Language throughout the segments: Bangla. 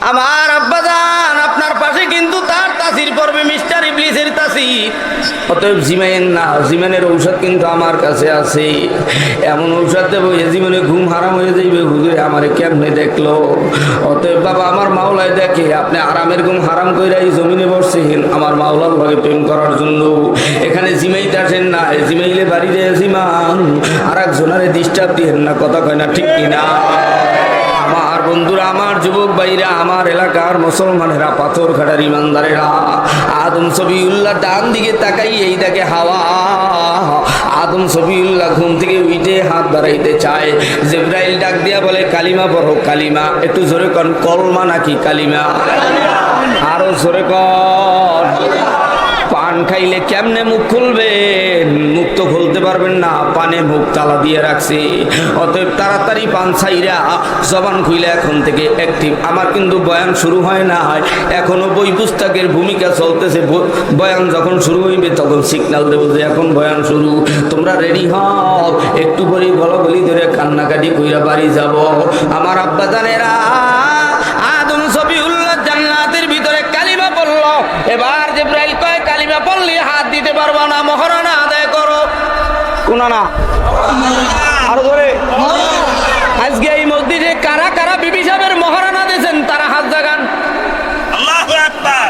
আমার আব্বাজান আপনার পাশে কিন্তু তার তাসির পড়বে মিস্টার ইবলিসের তাসির। অতএব জিমাইন না, জিমানের ঔষধ কিন্তু আমার কাছে আছে। এমন ঔষধ দেবো এ জীবনে ঘুম হারাম হয়ে যাইবে। হুজুরে আমারে কেমনে দেখলো। অতএব বাবা আমার মাওলায় দেখে আপনি আরামের ঘুম হারাম কইরা এই জমিনে বসছেন আমার মাওলার লগে প্রেম করার জন্য। এখানে জিমাইতে আসেন না, জিমাইলে বাড়িতে জিমান আর একজনারে ডিস্টার্ব দিয়েন না। কথা কয় না ঠিক কিনা? আমার বন্ধুরা, আমার যুবক ভাইরা, আমার এলাকার মুসলমানেরা, পাথর ঘাটার ইমানদারেরা, আদম সফিউল্লাহ ডান দিকে তাকাই এই দেখে হাওয়া। আদম সফিউল্লাহ ঘুম থেকে উঠে হাত বাড়াইতে চায়। জিবরাইল ডাক দিয়া বলে কালিমা পড়ো। কালিমা একটু জোরে কন, কলমা নাকি কালিমা? আরো জোরে কন। পান খাইলে কেমনে মুখ খুলবেন? মুখ তো খুলতে পারবেন না, পানে মুখ তালা দিয়ে রাখছে। অতএব তাড়াতাড়ি পান ছাইরা জবান খুইলে এখন থেকে অ্যাক্টিভ। আমার কিন্তু বয়ান শুরু হয় না, এখনো বই পুস্তকের ভূমিকা চলতেছে। বয়ান যখন শুরু হইবে তখন সিগন্যাল দেবো যে এখন বয়ান শুরু। তোমরা রেডি হও, একটু পরে বলি ধরে কান্নাকাটি কইরা বাড়ি যাব। আমার আব্বাজানেরা, আদম সফিউল্লাহ জান্নাতের ভিতরে কালিমা পড়ল। এবার জিবরাইল কয় কালিমা পড়লে হাত দিতে পারবা না, মহারানা আদায় করো। কোনা না আরো ধরে। আজকে এই মসজিদে কারা কারা বিবি সাহেবের মহারানা দিয়েছেন তারা হাত জাগান। আল্লাহু আকবার।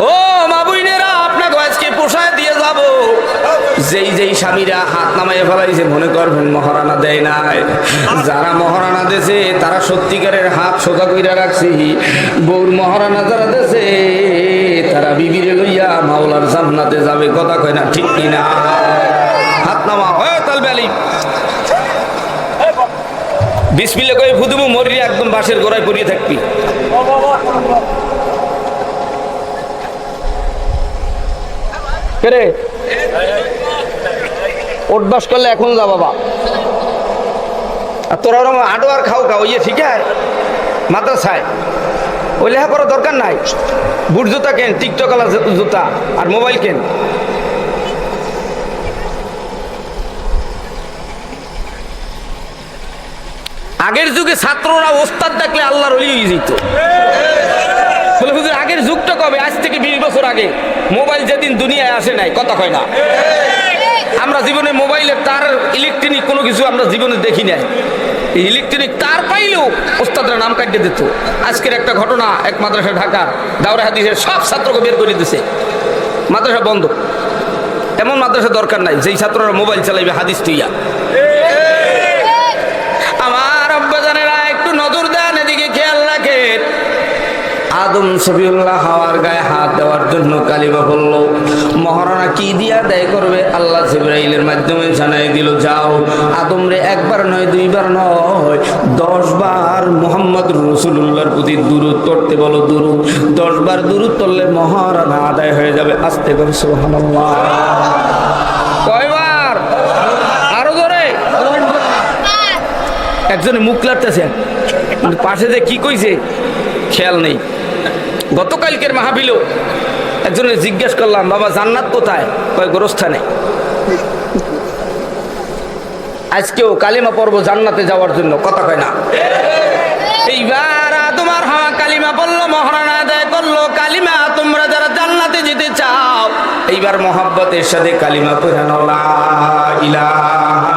ও মা বোনেরা, আপনাকে আজকে পোষায় দিয়ে যাব। যেই যেই স্বামীরা হাত নামাইয়ে ফেলাইছে মনে করবেন মহারানা দেয় নাই। যারা মহারানা দেছে তারা সত্যিকারের হাত সোজা কইরা রাখছি। বউর মহারানা যারা দেছে তারা বিবিরে লইয়া মাওলার জান্নাতে যাবে। কথা কয় না ঠিক কিনা? হাত নামা হয় তালবে আলী। বিসমিল্লাহ কই ফুদুমু মরি একদম বাঁশের গোড়ায় পড়িয়ে থাকবি। রে উঠবাস করলে এখন যা বাবা। আর তোরা ওরকম আডো আর খাও খাও ইয়ে ঠিক আছে মাদ্রাসায় ওই লেখা করার দরকার নাই। বুট জুতা কেন, টিকটক আলা জুতা আর মোবাইল কেন। আগের যুগে ছাত্ররা ওস্তাদ দেখলে আল্লাহর ওলি হয়ে যেত। বলে হুজুর আগের যুগটা কবে? আজ থেকে 20 বছর আগে। মোবাইল যেদিন দুনিয়ায় আসে নাই। কথা কয় না? আমরা জীবনে মোবাইলের তার ইলেকট্রনিক কোনো কিছু আমরা জীবনে দেখি নাই। এই ইলেকট্রনিক তার পাইলেও ওস্তাদরা নাম কাটিয়ে দিত। আজকের একটা ঘটনা, এক মাদ্রাসা ঢাকা দাওরা হাদিসের সব ছাত্রকে বের করে দিছে, মাদ্রাসা বন্ধ। এমন মাদ্রাসা দরকার নাই যেই ছাত্ররা মোবাইল চালাইবে হাদিস তুইয়া। আমার আব্বাজানেরা একটু নজর দেন, এদিকে খেয়াল রাখেন। আদম সফিউল্লাহ হাওয়ার গায়ে হাত দেওয়ার জন্য কালিমা বলল। মহারানা কি দিয়া দেয় করবে? আল্লাহ জিবরাইলের মাধ্যমে জানাই দিল, যাও আদম রে একবার নয় দুইবার নয় 10 বার মুহাম্মদ রাসূলুল্লাহর প্রতি দুরূদ পড়তে বলো। দুরূদ 10 বার দুরূদ পড়লে মহারানা আদায় হয়ে যাবে। আস্তে করে সুবহানাল্লাহ। কয়বার? আরো জোরে। একজনে মুখ লাড়তেছেন, পাশে যে কি কইছে খেয়াল নেই। গতকালকের মাহফিলেও একজনের জিজ্ঞেস করলাম, বাবা জান্নাত কোথায়? কয় গোরস্থানে। আজকেও কালিমা পড়বো জান্নাতে যাওয়ার জন্য। কথা কয় না? এইবার তোমার হাওয়া কালিমা পড়লো, মহারানা আদায় করলো। কালিমা তোমরা যারা জান্নাতে যেতে চাও এইবার মহাব্বতের সাথে কালিমা পড়ে নাও, লা ইলাহা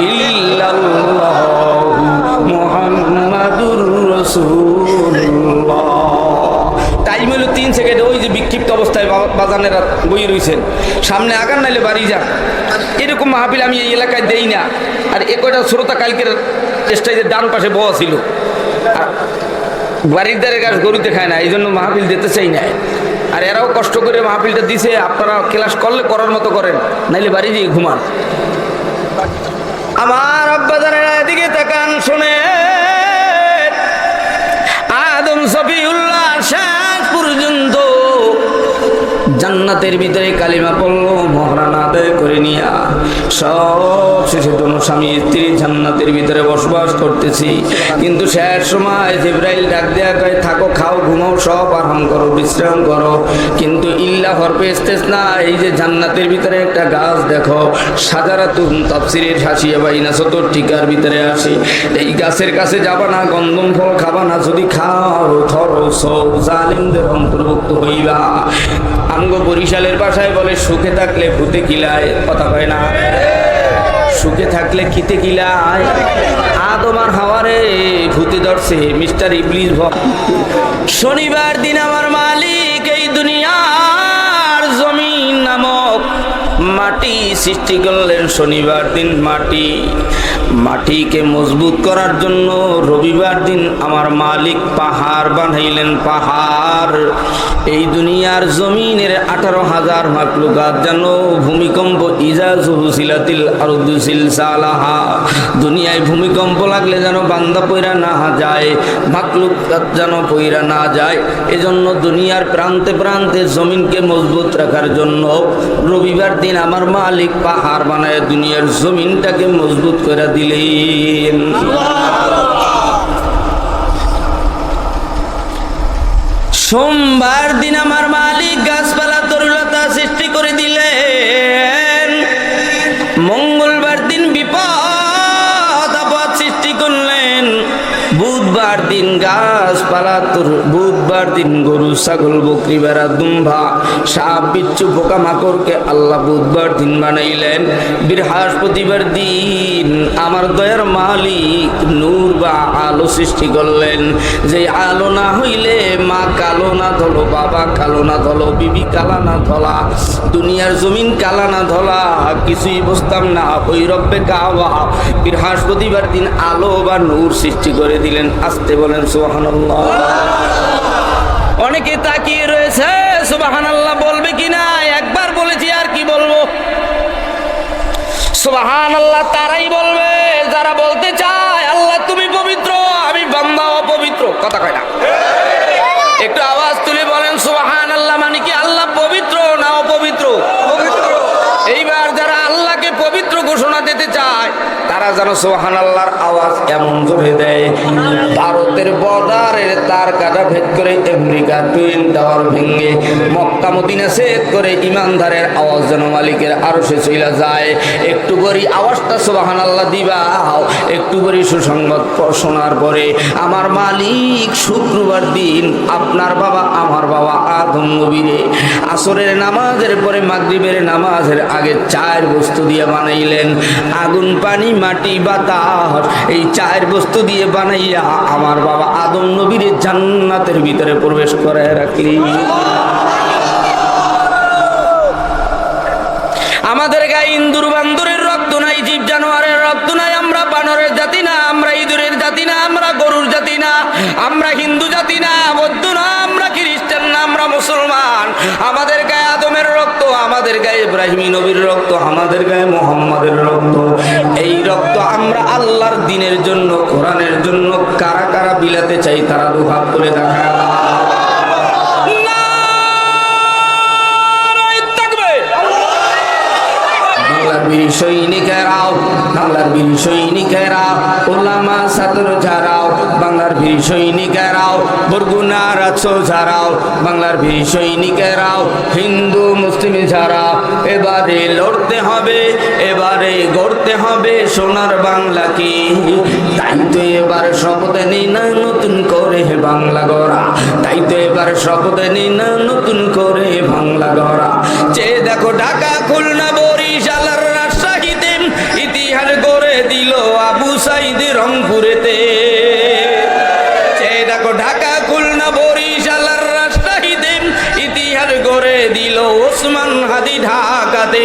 ইল্লাল্লাহু মুহাম্মাদুর রাসূলুল্লাহ। টাইম হলো 3 সেকেন্ড। ওই যে বিক্ষিপ্ত অবস্থায় বাজানেরা বই রয়েছেন, সামনে আগান নাইলে বাড়ি যান। এরকম মাহফিল আমি এই এলাকায় দেই না। আর এ কয়টা শ্রোতা কালকের স্টেজের ডান পাশে বসা ছিল, বাড়ির দ্বারের গাছ গরুতে খায় না, এই জন্য মাহফিল দিতে চাই না। আর এরাও কষ্ট করে মাহফিলটা দিছে। আপনারা ক্লাস করলে করার মতো করেন, নাইলে বাড়ি গিয়ে ঘুমান। আমার আব্বাজানেরা এদিকে তাকান, শুনে আদম সফিউল্লাহ শেষ পর্যন্ত জান্নাতের ভিতরে কালিমা পড়লো, মহারানা আদায় করে নিয়া সব শেষে দোনো স্বামী স্ত্রী জান্নাতের ভিতরে বসবাস করতেছি। কিন্তু শেষ সময় জিবরাইল ডাক দেয়া কয়, থাকো, খাও, ঘুমাও, সব আরাম করো, বিশ্রাম করো, কিন্তু ইল্লা হরফে ইস্তেসনা, এই যে জান্নাতের ভিতরে একটা গাছ দেখো, সাজারাতুন, তাফসীরের হাসিয়া বাইনা সতর টিকার ভিতরে আসে, এই গাছের কাছে যাবা না, গন্ধম ফল খাবা না, যদি খাও ধরো সব জালিমদের অন্তর্ভুক্ত হইবা। আমগো বরিশালের ভাষায় বলে, সুখে থাকলে ভূতে কিলায়, কথা কয় না? সুখে থাকলে কিতে কিলায়? আদম আর হাওয়ারে ভূতে ধরছে, মিস্টার ইবলিস। শনিবার দিন আমার মালিক এই দুনিয়ার জমিন নামক মাটি সৃষ্টি করলেন। শনিবার দিন মাটিকে মজবুত করার জন্য রবিবার দিন আমার মালিক পাহাড় বানাইলেন। পাহাড়, এই দুনিয়ার জমিনের 18,000 মাখলুকাত যেন ভূমিকম্প, ইজা জুলজিলাতিল আরদু জিলজালাহা, দুনিয়ায় ভূমিকম্প লাগলে যেন বান্দা পইরা না যায়, মাখলুকাত যেন পইরা না যায়। এজন্য দুনিয়ার প্রান্তে প্রান্তে জমিনকে মজবুত রাখার জন্য রবিবার দিন আমার মালিক পাহাড় বানায় দুনিয়ার জমিনটাকে মজবুত করে দিলেন। সোমবার দিন আমার মালিক গাছপালা তরুলতা সৃষ্টি করে দিলেন। মঙ্গলবার দিন বিপদ আপদ সৃষ্টি করলেন। বুধবার দিন গাছপালা, বুধবার দিন গরু, ছাগল, বকরি, ভেড়া, দুম্বা, সাপ, বিচ্ছু, পোকামাকড়কে আল্লাহ বুধবার দিন বানাইলেন। বৃহস্পতিবার দিন আমার দয়ার মালিক নূর বা আলো সৃষ্টি করলেন। যে আলো না হইলে মা কালো না ধলো, বাবা কালো না ধলো, বিবি কালা না ধলা, দুনিয়ার জমিন কালা না ধলা, কিছুই বুঝতাম না। ওই রব্বে কাবা বৃহস্পতিবার দিন আলো বা নূর সৃষ্টি করে দিলেন। আসতে বলেন সুবহানাল্লাহ। অনেকে তাকিয়ে রয়েছে, সুবহানাল্লাহ বলবে কিনা। একবার বলেছি, আর কি বলবো? সুবহানাল্লাহ তারাই বলবে যারা বলতে চায় আল্লাহ তুমি পবিত্র, আমি বান্দা অপবিত্র। কথা কয় না? একটু আওয়াজ তুলে বলেন সুবহানাল্লাহ। মানে কি আল্লাহ পবিত্র না অপবিত্র? এইবার যারা আল্লাহকে পবিত্র ঘোষণা দিতে চায় তারা যেন সুবহানাল্লাহর আওয়াজ এমন জোরে দেয়, ভারতের বর্ডারের তার কাটা ভেদ করে আমেরিকা টুইন টাওয়ার ভেঙে মক্কা মদিনা ছেদ করে ইমানদারের আওয়াজ যেন মালিকের আরশে চইলা যায়। একটু করে আওয়াজটা সুবহানাল্লাহ দিবা। একটু করে সুসংবাদ শোনার পরে আমার মালিক শুক্রবার দিন আপনার বাবা আমার বাবা আদম নবীরে আসরের নামাজের পরে মাগরিবের নামাজের আগে 4 বস্তু দিয়ে বানাইলেন। আগুন, পানি, মাটি, বাতাস, এই 4 বস্তু দিয়ে বানাইয়া আমার বাবা আদম নবীর জান্নাতের ভিতরে প্রবেশ করায় রাখলি। আমাদের গায়ে ইন্দুর বান্দরের রক্ত নাই, জীব জানোয়ারের রক্ত নাই। আমরা বানরের জাতি না, আমরা ইঁদুরের জাতি না, আমরা গরুর জাতি না, আমরা হিন্দু জাতি না, বৌদ্ধ না, আমরা খ্রিস্টান না, আমরা মুসলমান। আমাদের গায়ে আদমের রক্ত, আমাদের গায়ে ইব্রাহিম নবীর রক্ত, আমাদের গায়ে মুহাম্মাদের রক্ত। এই রক্ত আমরা আল্লাহর দ্বীনের জন্য, কোরআনের জন্য কারা কারা বিলাতে চাই তারা দুহাত তুলে দেখা। বাংলার বীর সৈনিকেরাও, বাংলার বীর সৈনিকেরাও, ওলামা ছাত্র যারাও, বাংলার বীর সৈনিকেরাও, বরগুনার আছো যারাও, বাংলার বীর সৈনিকেরাও, হিন্দু মুসলিম যারা, এবারে লড়তে হবে, এবারে গড়তে হবে সোনার বাংলাকে। তাই তো এবার শপথ নিই না নতুন করে বাংলা গড়া, তাই তো এবার শপথ নিই না নতুন করে বাংলা গড়া। চেয়ে দেখো ঢাকা, খুলনা, বরিশাল, রাজশাহীতে ইতিহাস গড়ে দিল আবু সাইদ রংপুরেতে। চেয়ে দেখো ঢাকা, খুলনা, বরিশাল, রাজশাহীতে ইতিহাস গড়ে দিল ওসমান হাদি ঢাকাতে।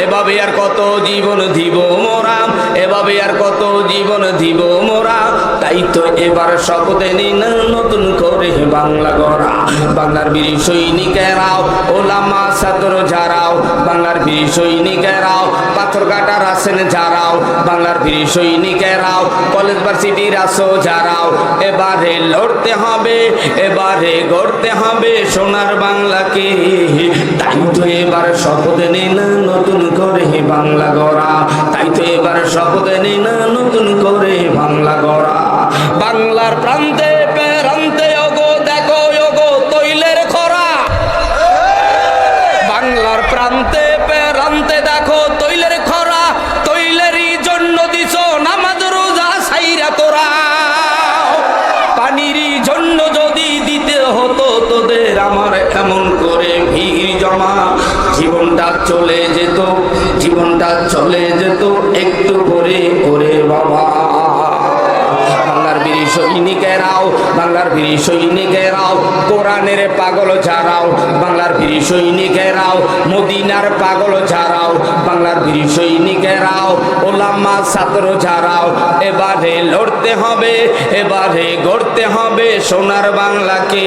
এভাবে আর কত জীবন দিব মোরা, এভাবে আর কত জীবন দিব মোরা। তাই তো এবার শপথ নিই না নতুন করে বাংলা গড়া। বাংলার বীর সৈনিকেরাও, ওলামা ছাত্র যারাও, বাংলার বীর সৈনিকেরাও, পাথর কাটার আছেন যারাও, বাংলার বীর সৈনিকেরাও, কলেজ ভার্সিটির আসো যারাও, এবারে লড়তে হবে, এবারে গড়তে হবে সোনার বাংলাকে। তাই তো এবার শপথ নিই না নতুন করে বাংলা গড়া। তাই তো এবার শপথ নিই না নতুন করে বাংলা গড়া। বাংলার প্রান্তে প্রান্তে ওগো দেখো ওগো তৈলের খরা। বাংলার প্রান্তে প্রান্তে দেখো তৈলের খরা। তৈলেরই জন্য দিছ নামাজ রোজা সাইরা তোরা। পানিরই জন্য যদি দিতে হতো তোদের আমার এমন করে ভিড় জমা, জীবনটা চলে যেত, জীবনটা চলে যেত একটু করে ওরে বাবা। বাংলার বীর সৈনিকেরাও, বাংলার বীর সৈনিকেরাও, কোরআনের পাগল যারাও, বাংলার বীর সৈনিকেরাও, মদিনার পাগল যারাও, বাংলার বীর সৈনিকেরাও, ওলামা ছাত্র যারাও, এবারে লড়তে হবে, এবারে গড়তে হবে সোনার বাংলাকে।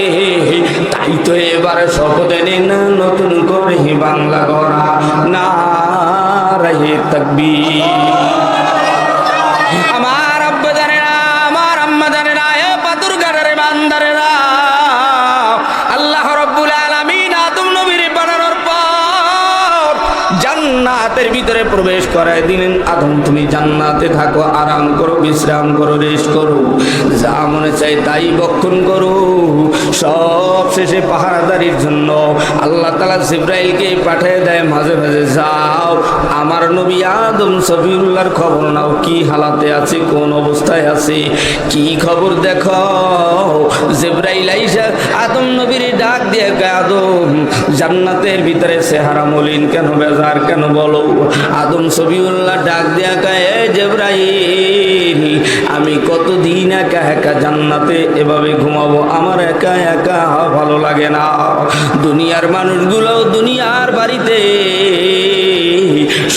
তাই তো এবার শপথ নিন নতুন করে বাংলা গড়া। নারায়ে তাকবীর। আমার আব্বা জানে না, আমার আম্মা জানে না, এ পাথর গাড়ার বান্দারেরা, আল্লাহ রাব্বুল আলামিন আদম নবীর বানানোর পর জান্নাতের ভিতরে প্রবেশ করায় দিলেন। আদম তুমি জান্নাতে থাকো, আরাম করো, বিশ্রাম করো, রেস্ট করো, যা মনে চাই তাই বক্ষণ করো। সব শেষে পাহারাদারির জন্য আল্লাহ তাআলা জিবরাইলকে পাঠিয়ে দেয়, মাঝে মাঝে যাও আমার নবী আদম সফিউল্লাহর খবর নাও, কি হালাতে আছে, কোন অবস্থায় আছে, কি খবর দেখো। জিবরাইল আইসা আদম নবীর ডাক দিয়ে কয়, আদম জান্নাতের ভিতরে চেহারা মলিন কেন, বেজার কেন বলো। আদম সফিউল্লাহ ডাক দিয়া কয়, এ জিবরাইল আমি কতদিন একা একা জান্নাতে এভাবে ঘুমাবো, আমার একা একা ভালো লাগে না। দুনিয়ার মানুষগুলো দুনিয়ার বাড়িতে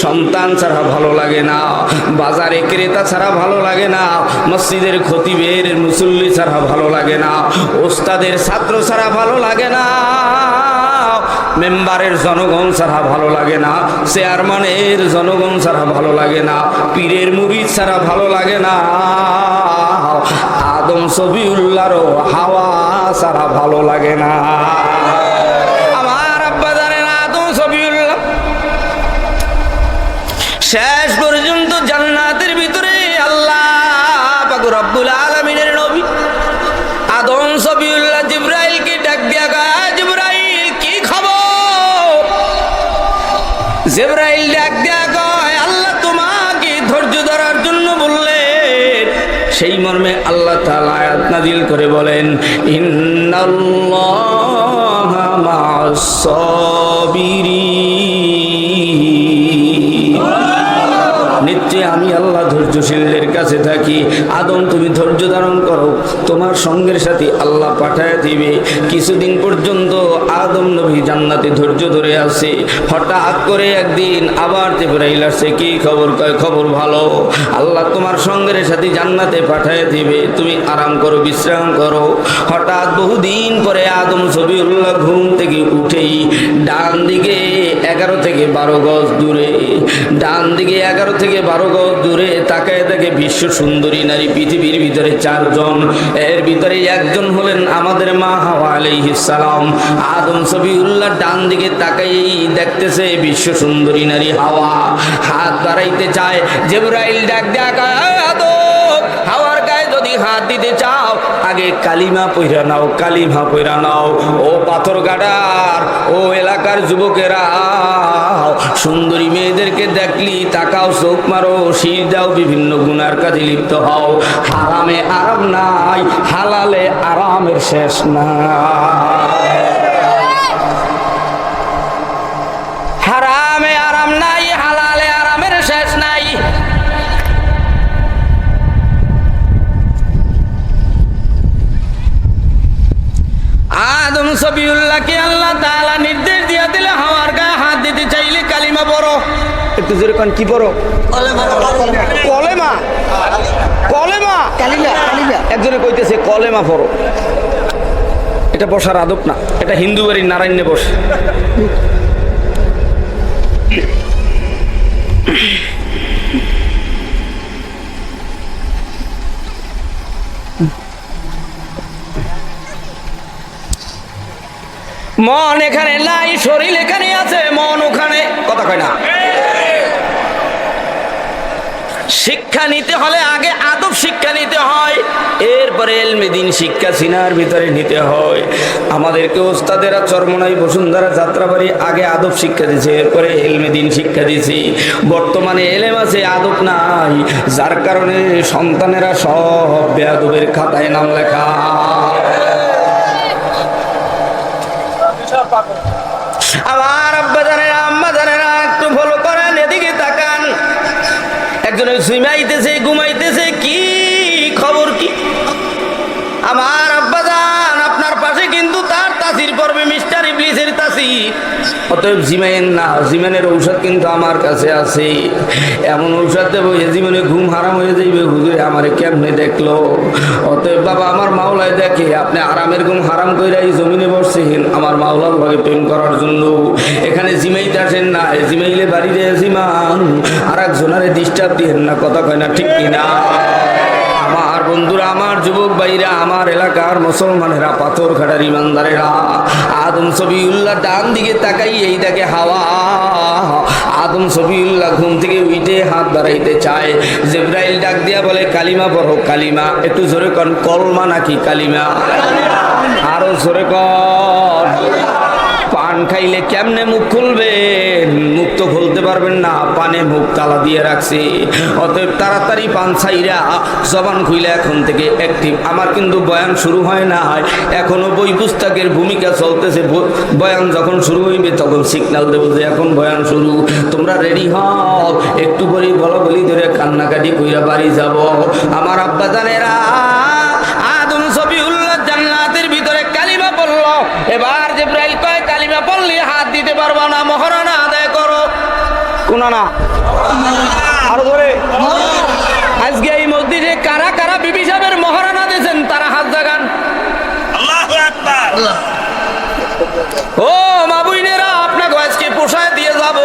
সন্তান ছাড়া ভালো লাগে না, বাজারে ক্রেতা ছাড়া ভালো লাগে না, মসজিদের খতিবের মুসল্লি ছাড়া ভালো লাগে না, ওস্তাদের ছাত্র ছাড়া ভালো লাগে না, মেম্বারের জনগণ ছাড়া ভালো লাগে না, চেয়ারম্যানের জনগণ ছাড়া ভালো লাগে না, পীরের মুরিদ ছাড়া ভালো লাগে না, আদম সফিউল্লাহরও হাওয়া ছাড়া ভালো লাগে না। আমার আব্বা জানেন আদম সফিউল্লাহ শেষ পর্যন্ত জান্নাতের ভিতরে আল্লাহ পাক রব্বুল আলামিনের নবী আদম সফিউল্লাহ জিবরাইলকে ডাক দিয়া কয়, জিবরাইল কি খবর? জিবরাইল ডাক দিয়া কয়, আল্লাহ তোমাকে ধৈর্য ধরার জন্য বললেন। সেই মর্মে আল্লাহ তাআলা আয়াত নাযিল করে বলেন, ইন্নাল্লাহা মা'আস সাবিরিন, নিশ্চয় আমি আল্লাহ ধৈর্যশীলদের কাছে থাকি। আদম তুমি ধৈর্য ধারণ করো, তোমার সঙ্গের সাথে আল্লাহ পাঠায় দিবে। কিছুদিন পর্যন্ত আদম নবী জান্নাতে ধৈর্য ধরে আছে। হঠাৎ করে একদিন আবার জিবরাইল আসে, কি খবর? কয় খবর ভালো, আল্লাহ তোমার সঙ্গের সাথে জান্নাতে পাঠায় দিবে, তুমি আরাম করো, বিশ্রাম করো। হঠাৎ বহুদিন পরে আদম সফিউল্লাহ ঘুম থেকে উঠেই ডান দিকে 11 থেকে 12 গজ দূরে, ডান দিকে 11 থেকে 12 গজ দূরে তাকায় দেখে বিশ্ব সুন্দরী নারী পৃথিবীর ভিতরে 4 জন, এর ভিতরে একজন হলেন আমাদের মা হাওয়া আলাইহিস সালাম। আদম সফিউল্লাহ ডান দিকে তাকাইয়েই দেখতেছে বিশ্ব সুন্দরী নারী হাওয়া, হাত বাড়াইতে চায়। জিবরাইল ডাক দেয়া কয়, আদম হাওয়ার গায়ে যদি হাত দিতে চাও আগে কালিমা পইরা নাও, কালিমা পইরা নাও। ও পাথর গাড়ার, ও এলাকার যুবকেরা, সুন্দরী মেয়েদেরকে দেখলি তাকাও, চোখ মারো, শির দাও, বিভিন্ন গুনার কাজে লিপ্ত হও। হারামে আরাম নাই, হালালে আরামের শেষ নাই। হারামে আরাম নাই, হালালে আরামের শেষ নাই। আদম সফিউল্লাহকে আল্লাহ তাআলা নির্দেশ দিয়ে দিলে, হাওয়ার গায়ে হাত দিতে চাইলে কালিমা পড়ো। একটু জোরে কোন, কি পড়ো? কলেমা। কলেমা একজনে কইতেছে কলেমা পড়ো। এটা বসার আদব না, এটা হিন্দু বাড়ির নারায়ণে বসে। মন এখানে নাই, শরীর এখানে আছে, মন ওখানে, কথা কয় না। শিক্ষা নিতে হলে আগে আদব শিক্ষা নিতে হয়, এরপরে এলমে দিন শিক্ষা সিনার ভিতরে নিতে হয়। আমাদেরকে ওস্তাদেরা চরমনাই বসুন্ধরা যাত্রাবাড়ি আগে আদব শিক্ষা দিয়েছে, এরপরে এলমে দিন শিক্ষা দিয়েছি। বর্তমানে এলেম আছে, আদব নাই, যার কারণে সন্তানেরা সব বেয়াদবের খাতায় নাম লেখা। আমার আব্বা জানেরা, আম্মা জানেরা, একটু ভালো করেন, এদিকে তাকান। একজনে ঘুমাইতেছে, ঘুমাইতেছে, কি খবর কি? আমার আব্বা জান, আপনার পাশে কিন্তু তার তাসির পড়বে, মিস্টার ইবলিসের তাসির। অতএব জিমাইন না, জিমানের ঔষধ কিন্তু আমার কাছে আছে। এমন ঔষধ দেবো যে জীবনে ঘুম হারাম হয়ে যাইবে। হুজুরে আমারে কেমনে দেখলো? অতএব বাবা, আমার মাওলায় দেখে আপনি আরামের ঘুম হারাম কইরাই জমিনে বসছেন আমার মাওলার ভাগে প্রেম করার জন্য। এখানে জিমাইতে আসেন না, জিমাইলে বাড়িতে জিমান আর একজনারে ডিস্টার্ব দিয়েন না, কথা কয় না, ঠিক কিনা? আমার বন্ধুরা, আমার যুবক ভাইরা, আমার এলাকার মুসলমানেরা, পাথর ঘাটার ইমানদারেরা, আদম সফিউল্লাহ ডান দিকে তাকাই, এই দেখে হাওয়া। আদম সফিউল্লাহ ঘুম থেকে উঠে হাত বাড়াইতে চায়, জিবরাইল ডাক দিয়া বলে কালিমা পড়ো। কালিমা একটু জোরে কন, কলমা নাকি কালিমা? আরো জোরে কন। পান খাইলে কেমনে মুখ খুলবেন? মুখ তো খুলতে পারবেন না, পানে মুখ তালা দিয়ে রাখছে। অতএব তাড়াতাড়ি পান ছাইরা জবান খুইলে এখন থেকে অ্যাক্টিভ। আমার কিন্তু বয়ান শুরু হয় না, এখনো বই পুস্তকের ভূমিকা চলতেছে। বয়ান যখন শুরু হইবে তখন সিগন্যাল দেবো যে এখন বয়ান শুরু, তোমরা রেডি হও। একটু পরে বলা বলি ধরে কান্নাকাটি কইরা বাড়ি যাব। আমার আব্বা জানেরা, আদম সফিউল্লাহ জান্নাতের ভিতরে কালিমা পড়ল। এবার জিবরাইল কয় কালিমা পড়লে হাত দিতে পারবা না, মহারানা আদায় করো। কোনা না, আরো ধরে। আজকে এই মসজিদে কারা কারা বিবি সাহেবের মহারানা দিয়েছেন তারা হাত জাগান। আল্লাহু আকবার। ও মা বোনেরা, আপনাকে আজকে পোষায় দিয়ে যাব।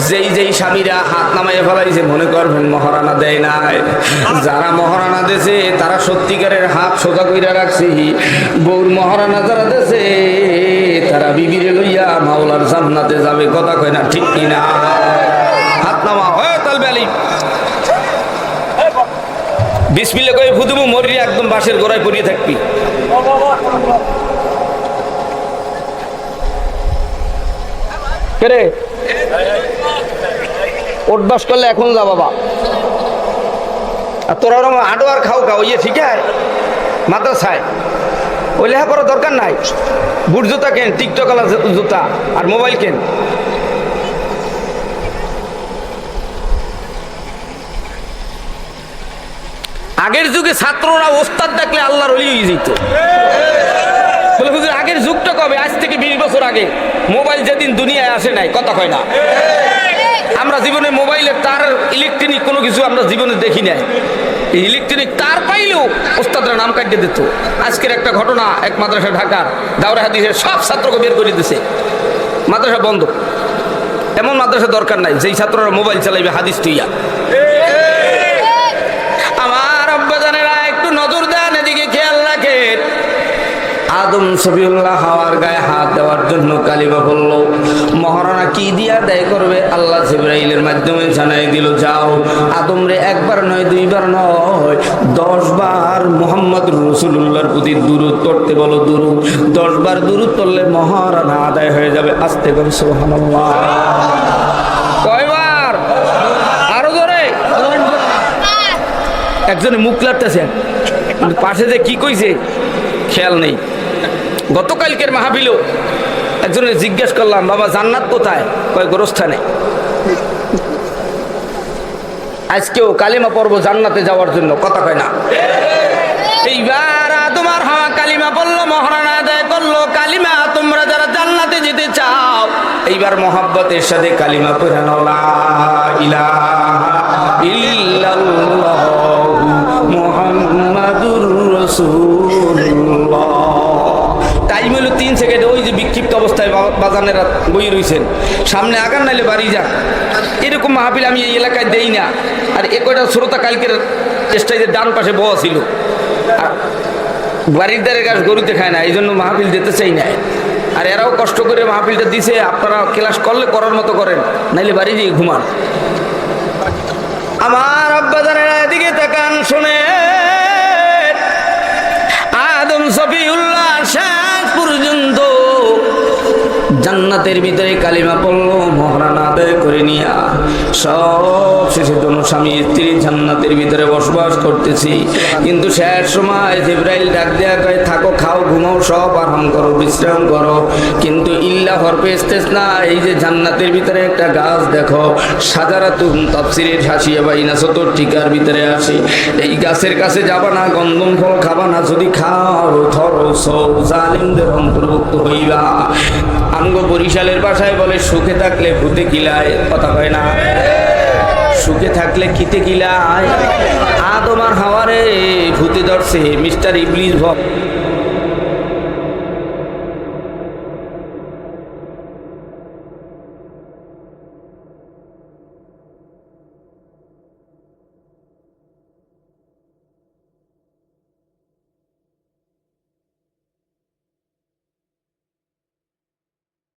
যেই যেই স্বামীরা হাত নামাইয়া ফেলাইছে মনে করবেন মহারানা দেয় নাই। যারা মহারানা দিয়েছে তারা সত্যিকারের হাত সোজা কইরা রাখছি। বউর মহারানা যারা দিয়েছে তারা বিবিরে লইয়া মাওলার জান্নাতে যাবে, কথা কয় না, ঠিক কিনা? হাত নামা হয় তালবে আলী। বিসমিল্লাহ কই ফুদুমু মরি, একদম বাঁশের গোড়ায় পড়িয়ে থাকবি। কেরে উঠবাস করলে এখন যা বাবা। আর তোরা ওরকম আডো আর খাও খাও, ইয়ে ঠিক আছে মাদ্রাসায় ওই লেখা করার দরকার নাই। বুট জুতা কেন, টিকটক জুতা, আর মোবাইল কেন। আগের যুগে ছাত্ররা ওস্তাদ দেখলে আল্লাহর ওলি হয়ে যেত। বলে হুজুর আগের যুগটা কবে? আজ থেকে 20 বছর আগে। মোবাইল যেদিন দুনিয়ায় আসে নাই, কথা কয় না। আমরা জীবনে মোবাইলের তার, ইলেকট্রনিক কোনো কিছু আমরা জীবনে দেখি নাই। ইলেকট্রনিক তার পাইলেও ওস্তাদরা নাম কাটিয়ে দিত। আজকের একটা ঘটনা, এক মাদ্রাসা ঢাকার দাওরা হাদিসের সব ছাত্রকে বের করে দিছে, মাদ্রাসা বন্ধ। এমন মাদ্রাসা দরকার নাই যেই ছাত্ররা মোবাইল চালাইবে হাদিস তুইয়া। আমার আব্বা জানেরা, একটু নজর দেন, এদিকে খেয়াল রাখেন। আদম সফিউল্লাহ হাওয়ার গায়ে হাত দেওয়ার জন্য কালিমা পড়ল। মহারানা কি দিয়া দেয় করবে? আল্লাহ জিবরাইলের মাধ্যমে জানাই দিল, যাও আদম রে একবার নয়, দুইবার নয়, 10 বার মুহাম্মদ রাসূলুল্লাহর প্রতি দুরূদ পড়তে বলো। দুরূদ 10 বার দুরূদ পড়লে মহারানা আদায় হয়ে যাবে। আস্তে করে সুবহানাল্লাহ। কয়বার? আরো জোরে। একজনে মুখ লাটতেছে, পাশে যে কি কইছে খেয়াল নেই। গতকালকের মাহফিলেও একজনের জিজ্ঞেস করলাম, বাবা জান্নাত কোথায়? কয় গোরস্থানে। আজকেও কালিমা পড়বো জান্নাতে যাওয়ার জন্য, কথা কয় না। এইবার আদম আর হাওয়া কালিমা পড়লো, মহারানা আদায় করলো। কালিমা তোমরা যারা জান্নাতে যেতে চাও, এইবার মহাব্বতের সাথে কালিমা পড়ে নাও, লা ইলাহা ইল্লাল্লাহু মুহাম্মাদুর মুহাম্মাদুর রাসূলুল্লাহ। টাইম হলো 3 সেকেন্ড। ওই যে বিক্ষিপ্ত অবস্থায় বাজানেরা বই রইছেন, সামনে আগান নাইলে বাড়ি যান। এরকম মাহফিল আমি এই এলাকায় দেই না। আর এ কয়টা শ্রোতা কালকের স্টেজের ডান পাশে বসা ছিল, বাড়ির দ্বারের গাছ গরুতে খায় না, এই জন্য মাহফিল দিতে চাই না। আর এরাও কষ্ট করে মাহফিলটা দিছে, আপনারা ক্লাস করলে করার মতো করেন, নাইলে বাড়ি যেয়ে ঘুমান। আমার আব্বাজানেরা এদিকে তাকান, শুনে আদম সফিউল্লাহ শেষ পর্যন্ত জান্নাতের ভিতরে কালিমা পড়লো, মহরান আদায় করে নিয়া সব শেষে দোনো স্বামী স্ত্রী জান্নাতের ভিতরে বসবাস করতেছি। কিন্তু শেষ সময় জিবরাইল ডাক দেয়া কয়, থাকো, খাও, ঘুমাও, সব আরাম করো, বিশ্রাম করো, কিন্তু ইল্লা হরফে ইস্তেসনা, এই যে জান্নাতের ভিতরে একটা গাছ দেখো, সাজারাতুন তাফসিরের হাসিয়া বাইনা সতর টিকার ভিতরে আসে, এই গাছের কাছে যাবা না, গন্ধম ফল খাবা না, যদি খাও ধরো সব জালিমদের অন্তর্ভুক্ত হইবা। আমগো বরিশালের ভাষায় বলে, সুখে থাকলে ভূতে কিলায়, কথা কয় না? সুখে থাকলে কিতে কিলায়। আদম আর হাওয়ারে ভূতে ধরছে, মিস্টার ইবলিস ভক্ত।